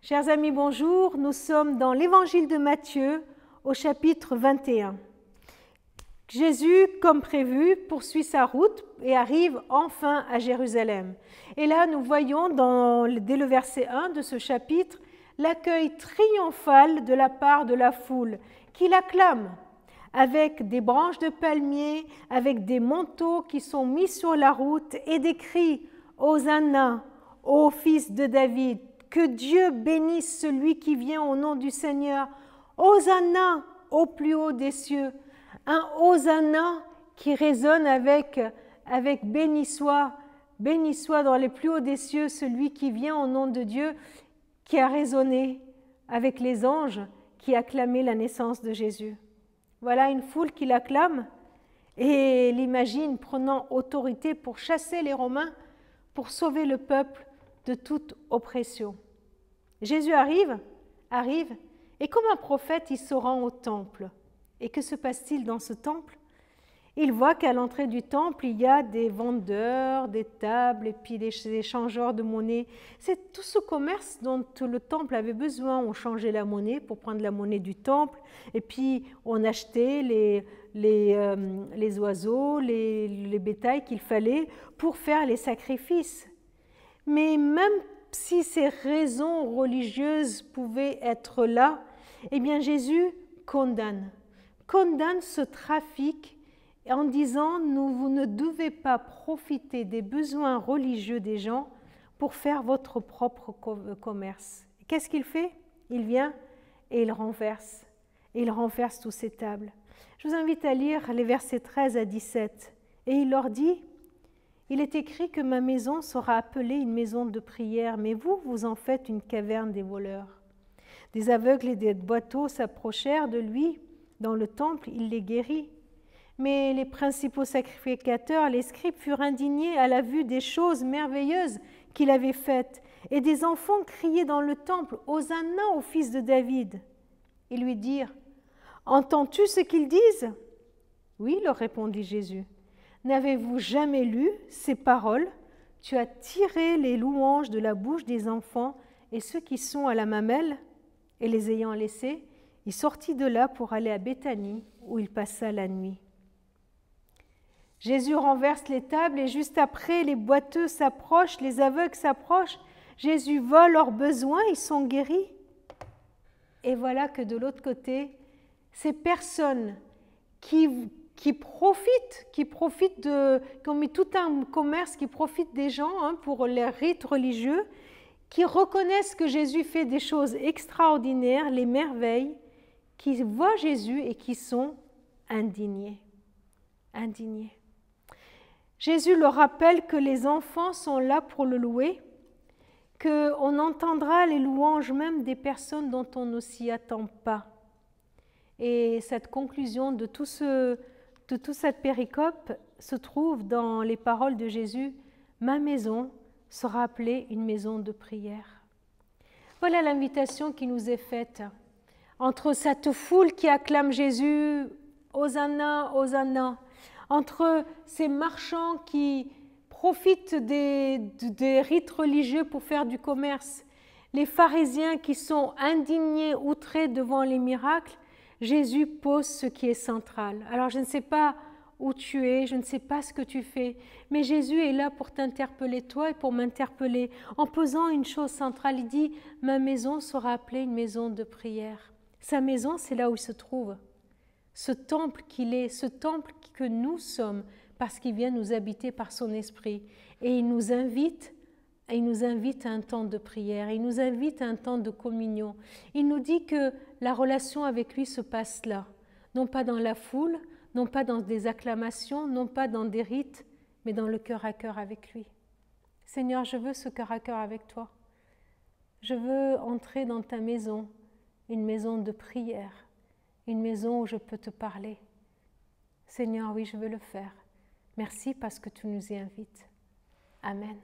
Chers amis, bonjour. Nous sommes dans l'Évangile de Matthieu au chapitre 21. Jésus, comme prévu, poursuit sa route et arrive enfin à Jérusalem. Et là, nous voyons dès le verset 1 de ce chapitre l'accueil triomphal de la part de la foule qui l'acclame avec des branches de palmier, avec des manteaux qui sont mis sur la route et des cris « Hosanna, ô fils de David !» Que Dieu bénisse celui qui vient au nom du Seigneur. Hosanna au plus haut des cieux. Un Hosanna qui résonne avec béni soit dans les plus hauts des cieux celui qui vient au nom de Dieu, qui a résonné avec les anges qui acclamaient la naissance de Jésus. Voilà une foule qui l'acclame et l'imagine prenant autorité pour chasser les Romains, pour sauver le peuple de toute oppression. Jésus arrive, et comme un prophète, il se rend au temple. Et que se passe-t-il dans ce temple? Il voit qu'à l'entrée du temple, il y a des vendeurs, des tables, et puis des échangeurs de monnaie. C'est tout ce commerce dont le temple avait besoin. On changeait la monnaie pour prendre la monnaie du temple, et puis on achetait les oiseaux, les bétails qu'il fallait pour faire les sacrifices. Mais même si ces raisons religieuses pouvaient être là, eh bien Jésus condamne ce trafic en disant « vous ne devez pas profiter des besoins religieux des gens pour faire votre propre commerce ». Qu'est-ce qu'il fait? Il vient et il renverse toutes ces tables. Je vous invite à lire les versets 13 à 17. Et il leur dit « Il est écrit que ma maison sera appelée une maison de prière, mais vous en faites une caverne des voleurs. » Des aveugles et des boiteux s'approchèrent de lui dans le temple, il les guérit. Mais les principaux sacrificateurs, les scribes, furent indignés à la vue des choses merveilleuses qu'il avait faites. Et des enfants criaient dans le temple « Hosanna au fils de David !» Ils lui dirent « Entends-tu ce qu'ils disent ?» « Oui, leur répondit Jésus. N'avez-vous jamais lu ces paroles? Tu as tiré les louanges de la bouche des enfants et ceux qui sont à la mamelle. Et les ayant laissés, il sortit de là pour aller à Béthanie, où il passa la nuit. Jésus renverse les tables et juste après, les boiteux s'approchent, les aveugles s'approchent. Jésus voit leurs besoins, ils sont guéris. Et voilà que de l'autre côté, ces personnes qui ont mis tout un commerce, qui profitent des gens pour les rites religieux, qui reconnaissent que Jésus fait des choses extraordinaires, les merveilles, qui voient Jésus et qui sont indignés. Jésus leur rappelle que les enfants sont là pour le louer, qu'on entendra les louanges même des personnes dont on ne s'y attend pas. Et cette conclusion de toute cette péricope se trouve dans les paroles de Jésus « Ma maison sera appelée une maison de prière ». Voilà l'invitation qui nous est faite. Entre cette foule qui acclame Jésus « Hosanna, Hosanna », entre ces marchands qui profitent des rites religieux pour faire du commerce, les pharisiens qui sont indignés, outrés devant les miracles, Jésus pose ce qui est central. Alors je ne sais pas où tu es, je ne sais pas ce que tu fais, mais Jésus est là pour t'interpeller toi et pour m'interpeller en posant une chose centrale. Il dit « Ma maison sera appelée une maison de prière ». Sa maison, c'est là où il se trouve. Ce temple qu'il est, ce temple que nous sommes, parce qu'il vient nous habiter par son esprit. Et il nous invite à un temps de prière, il nous invite à un temps de communion. Il nous dit que la relation avec lui se passe là, non pas dans la foule, non pas dans des acclamations, non pas dans des rites, mais dans le cœur à cœur avec lui. Seigneur, je veux ce cœur à cœur avec toi. Je veux entrer dans ta maison, une maison de prière, une maison où je peux te parler. Seigneur, oui, je veux le faire. Merci parce que tu nous y invites. Amen.